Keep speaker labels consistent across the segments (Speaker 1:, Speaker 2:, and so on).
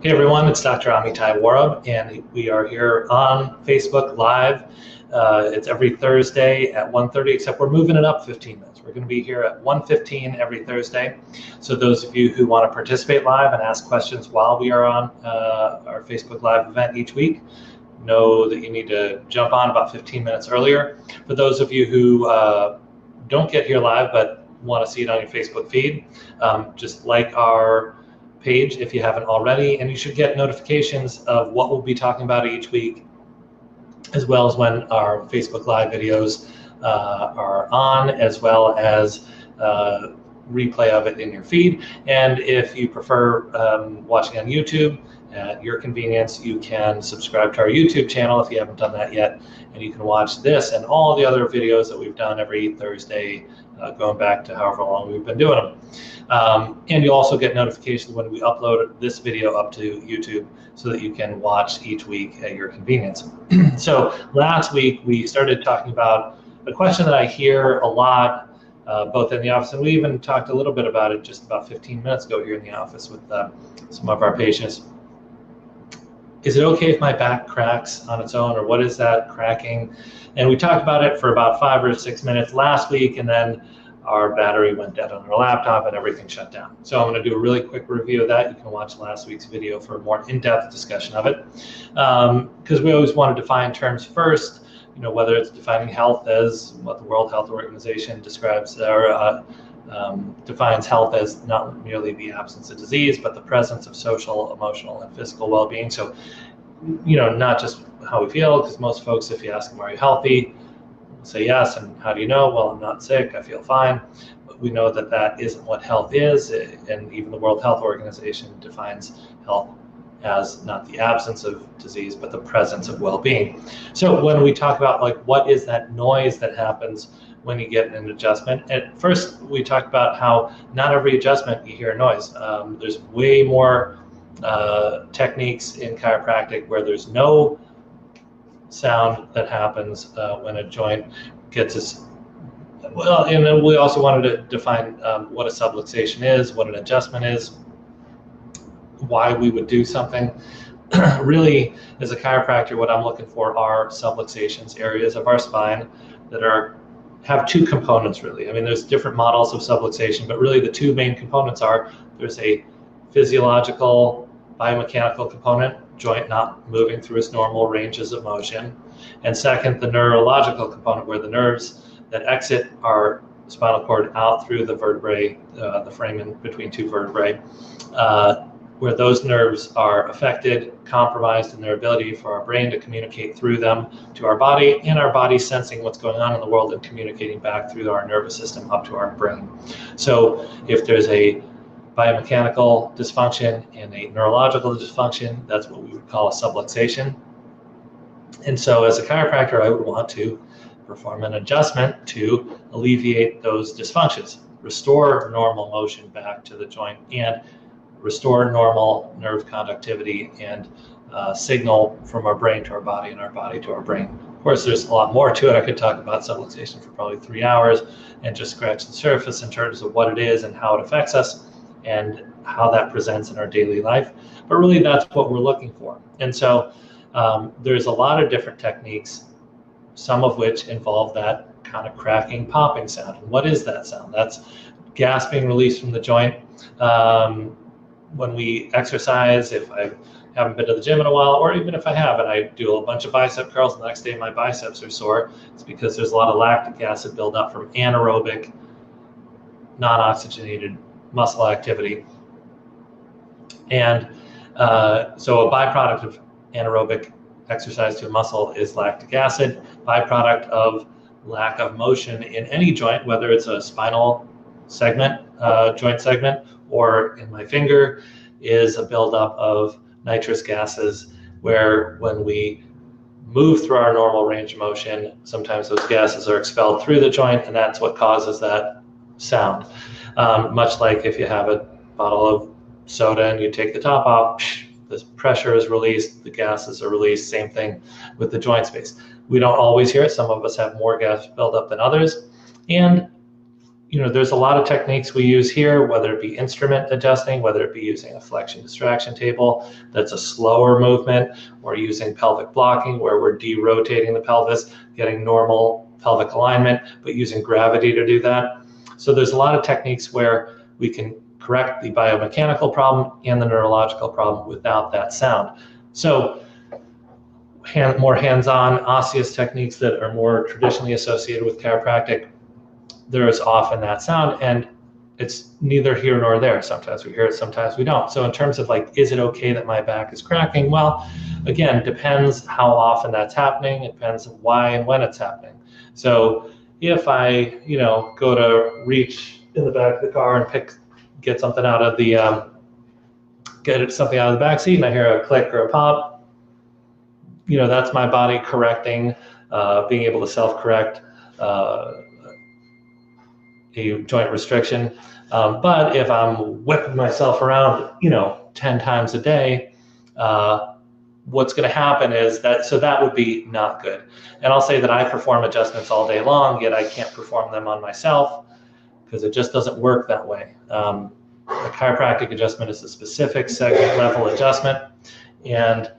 Speaker 1: Hey everyone, it's Dr. Amitai Warab, and we are here on Facebook Live. It's every Thursday at 1:30, except we're moving it up 15 minutes. We're going to be here at 1:15 every Thursday. So those of you who want to participate live and ask questions while we are on our Facebook Live event each week, know that you need to jump on about 15 minutes earlier. For those of you who don't get here live but want to see it on your Facebook feed, just like our page if you haven't already, and you should get notifications of what we'll be talking about each week, as well as when our Facebook Live videos are on, as well as replay of it in your feed. And if you prefer watching on YouTube at your convenience, you can subscribe to our YouTube channel if you haven't done that yet, and you can watch this and all the other videos that we've done every Thursday, going back to however long we've been doing them. And you'll also get notifications when we upload this video up to YouTube so that you can watch each week at your convenience. So last week we started talking about a question that I hear a lot, both in the office, and we even talked a little bit about it just about 15 minutes ago here in the office with some of our patients. Is it okay if my back cracks on its own, or what is that cracking? And we talked about it for about 5 or 6 minutes last week, and then our battery went dead on our laptop and everything shut down. So I'm going to do a really quick review of that. You can watch last week's video for a more in-depth discussion of it, because we always want to define terms first, whether it's defining health as what the World Health Organization describes or defines health as not merely the absence of disease, but the presence of social, emotional, and physical well-being. So, not just how we feel, because most folks, if you ask them, are you healthy? Say yes, and how do you know? Well, I'm not sick, I feel fine. But we know that that isn't what health is, and even the World Health Organization defines health as not the absence of disease, but the presence of well-being. So when we talk about what is that noise that happens when you get an adjustment, at first we talked about how not every adjustment you hear noise. There's way more techniques in chiropractic where there's no sound that happens when a joint gets its, well, and then we also wanted to define what a subluxation is, what an adjustment is, why we would do something. Really, as a chiropractor, what I'm looking for are subluxations, areas of our spine that have two components, really. I mean, there's different models of subluxation, but really the two main components are there's a physiological, biomechanical component, joint not moving through its normal ranges of motion, and second, the neurological component, where the nerves that exit our spinal cord out through the vertebrae, the frame in between two vertebrae, where those nerves are affected, compromised in their ability for our brain to communicate through them to our body, and our body sensing what's going on in the world and communicating back through our nervous system up to our brain. So if there's a biomechanical dysfunction and a neurological dysfunction, that's what we would call a subluxation. And so as a chiropractor, I would want to perform an adjustment to alleviate those dysfunctions, restore normal motion back to the joint, and restore normal nerve conductivity and signal from our brain to our body and our body to our brain. Of course, there's a lot more to it. I could talk about subluxation for probably 3 hours and just scratch the surface in terms of what it is and how it affects us and how that presents in our daily life. But really, that's what we're looking for. And so there's a lot of different techniques, some of which involve that kind of cracking, popping sound. And what is that sound? That's gas being released from the joint. When we exercise, if I haven't been to the gym in a while, or even if I have and I do a bunch of bicep curls, the next day my biceps are sore, it's because there's a lot of lactic acid buildup from anaerobic, non-oxygenated muscle activity. And so a byproduct of anaerobic exercise to a muscle is lactic acid. Byproduct of lack of motion in any joint, whether it's a spinal segment, joint segment, or in my finger, is a buildup of nitrous gases, where when we move through our normal range of motion, sometimes those gases are expelled through the joint, and that's what causes that sound. Much like if you have a bottle of soda and you take the top off, the pressure is released, the gases are released. Same thing with the joint space. We don't always hear it. Some of us have more gas buildup than others. And there's a lot of techniques we use here, whether it be instrument adjusting, whether it be using a flexion distraction table, that's a slower movement, or using pelvic blocking, where we're derotating the pelvis, getting normal pelvic alignment, but using gravity to do that. So there's a lot of techniques where we can correct the biomechanical problem and the neurological problem without that sound. So more hands-on osseous techniques that are more traditionally associated with chiropractic, there is often that sound, and it's neither here nor there. Sometimes we hear it, sometimes we don't. So in terms of like, is it okay that my back is cracking? Well, again, depends how often that's happening. It depends why and when it's happening. So if I, go to reach in the back of the car and get something out of the back seat, and I hear a click or a pop, that's my body correcting, being able to self-correct a joint restriction. But if I'm whipping myself around, 10 times a day, what's going to happen is that would be not good. And I'll say that I perform adjustments all day long, yet I can't perform them on myself because it just doesn't work that way. A chiropractic adjustment is a specific segment level adjustment. And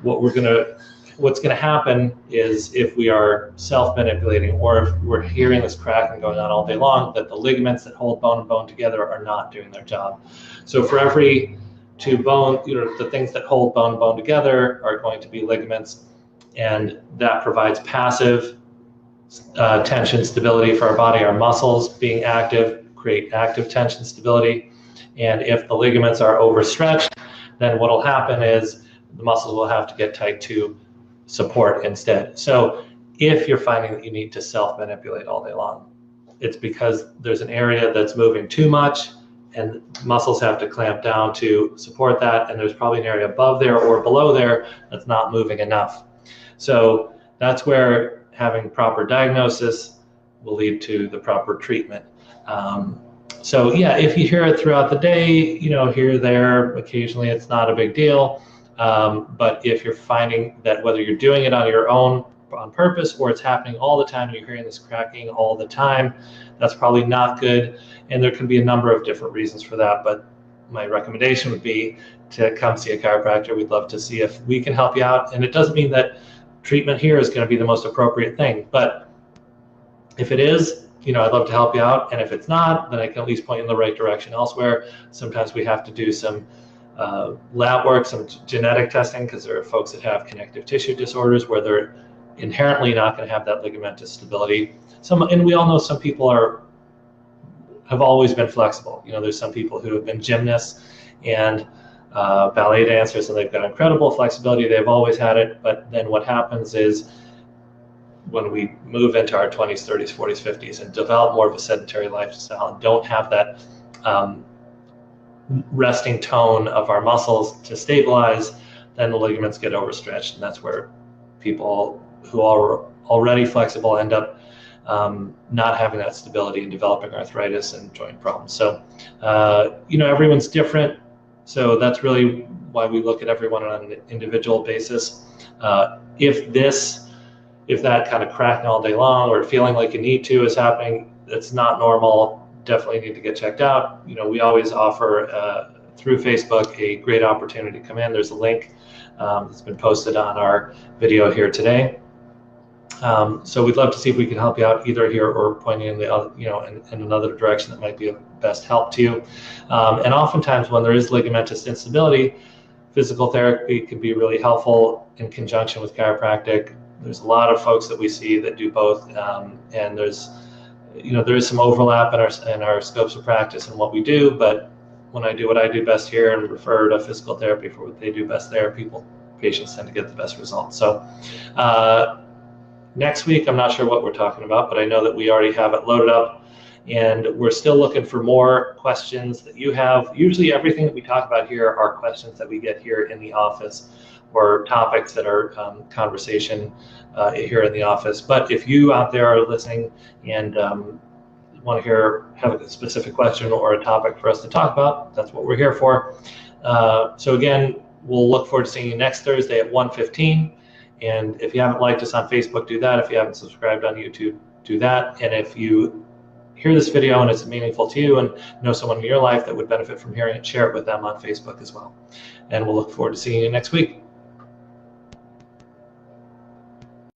Speaker 1: what's going to happen is, if we are self-manipulating, or if we're hearing this cracking going on all day long, that the ligaments that hold bone and bone together are not doing their job. So for every two bone, the things that hold bone and bone together are going to be ligaments, and that provides passive tension stability for our body. Our muscles being active create active tension stability. And if the ligaments are overstretched, then what will happen is the muscles will have to get tight to support instead. So if you're finding that you need to self-manipulate all day long, it's because there's an area that's moving too much, and muscles have to clamp down to support that, and there's probably an area above there or below there that's not moving enough. So that's where having proper diagnosis will lead to the proper treatment. So yeah, if you hear it throughout the day, here, there, occasionally, it's not a big deal. But if you're finding that whether you're doing it on your own on purpose, or it's happening all the time and you're hearing this cracking all the time, that's probably not good. And there can be a number of different reasons for that. But my recommendation would be to come see a chiropractor. We'd love to see if we can help you out. And it doesn't mean that treatment here is going to be the most appropriate thing. But if it is, I'd love to help you out. And if it's not, then I can at least point you in the right direction elsewhere. Sometimes we have to do some lab work, some genetic testing, because there are folks that have connective tissue disorders where they're inherently not going to have that ligamentous stability. And we all know some people have always been flexible. There's some people who have been gymnasts and ballet dancers, and they've got incredible flexibility. They've always had it. But then what happens is, when we move into our 20s, 30s, 40s, 50s, and develop more of a sedentary lifestyle and don't have that resting tone of our muscles to stabilize, then the ligaments get overstretched, and that's where people who are already flexible end up not having that stability and developing arthritis and joint problems. So everyone's different, so that's really why we look at everyone on an individual basis. If that kind of cracking all day long or feeling like you need to is happening, that's not normal. Definitely need to get checked out. We always offer through Facebook a great opportunity to come in. There's a link that's been posted on our video here today. So we'd love to see if we can help you out either here or point you in the other, in another direction that might be of best help to you. And oftentimes when there is ligamentous instability, physical therapy can be really helpful in conjunction with chiropractic. There's a lot of folks that we see that do both, and there is some overlap in our scopes of practice and what we do, but when I do what I do best here and refer to physical therapy for what they do best there, patients tend to get the best results. So next week, I'm not sure what we're talking about, but I know that we already have it loaded up, and we're still looking for more questions that you have. Usually everything that we talk about here are questions that we get here in the office, or topics that are conversation here in the office. But if you out there are listening and want to have a specific question or a topic for us to talk about, that's what we're here for. So again, we'll look forward to seeing you next Thursday at 1:15. And if you haven't liked us on Facebook, do that. If you haven't subscribed on YouTube, do that. And if you hear this video and it's meaningful to you and know someone in your life that would benefit from hearing it, share it with them on Facebook as well. And we'll look forward to seeing you next week.